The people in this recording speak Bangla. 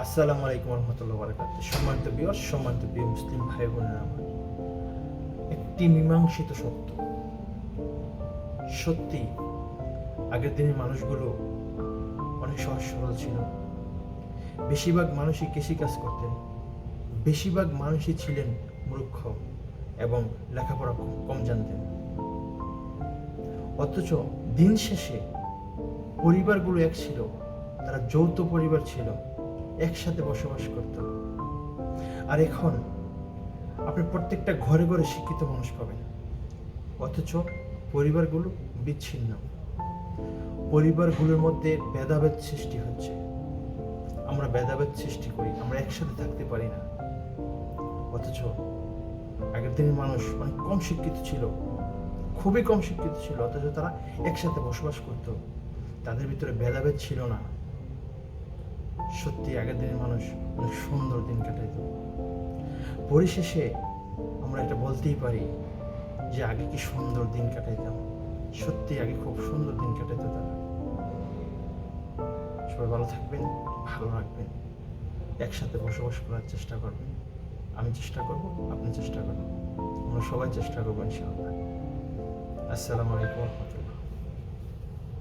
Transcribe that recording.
আসসালামু আলাইকুম রহমতুল্লাহ বারাকাতুহু। সম্মানিত ভিউয়ার্স, সম্মানিত প্রিয় মুসলিম ভাই বোনেরা আমার, একটি মীমাংসিত সত্য। সত্যি আগের দিনের মানুষগুলো অনেক সহজ সরল ছিল। বেশিরভাগ মানুষই কৃষিকাজ করতেন, বেশিরভাগ মানুষই ছিলেন মূর্খ এবং লেখাপড়া কম জানতেন। অথচ দিন শেষে পরিবারগুলো এক ছিল, তারা যৌথ পরিবার ছিল, একসাথে বসবাস করত। আর এখন আপনি প্রত্যেকটা ঘরে ঘরে শিক্ষিত মানুষ পাবেন, অথচ পরিবারগুলো বিচ্ছিন্ন। পরিবারগুলোর মধ্যে ভেদাভেদ সৃষ্টি হচ্ছে। আমরা ভেদাভেদ সৃষ্টি করি, আমরা একসাথে থাকতে পারি না। অথচ আগের দিনের মানুষ অনেক কম শিক্ষিত ছিল, খুবই কম শিক্ষিত ছিল, অথচ তারা একসাথে বসবাস করত। তাদের ভিতরে ভেদাভেদ ছিল না। সত্যি আগের দিনের মানুষ অনেক সুন্দর দিন কাটাইত। পরিশেষে আমরা এটা বলতেই পারি যে আগে কি সুন্দর দিন কাটাইতাম। সত্যি আগে খুব সুন্দর দিন কাটাইত তারা। সবাই ভালো থাকবেন, ভালো রাখবেন, একসাথে বসবাস করার চেষ্টা করবেন। আমি চেষ্টা করব, আপনি চেষ্টা করবেন, আমরা সবাই চেষ্টা করবো ইনশাআল্লাহ। আসসালামু আলাইকুম ওয়া রাহমাতুল্লাহ।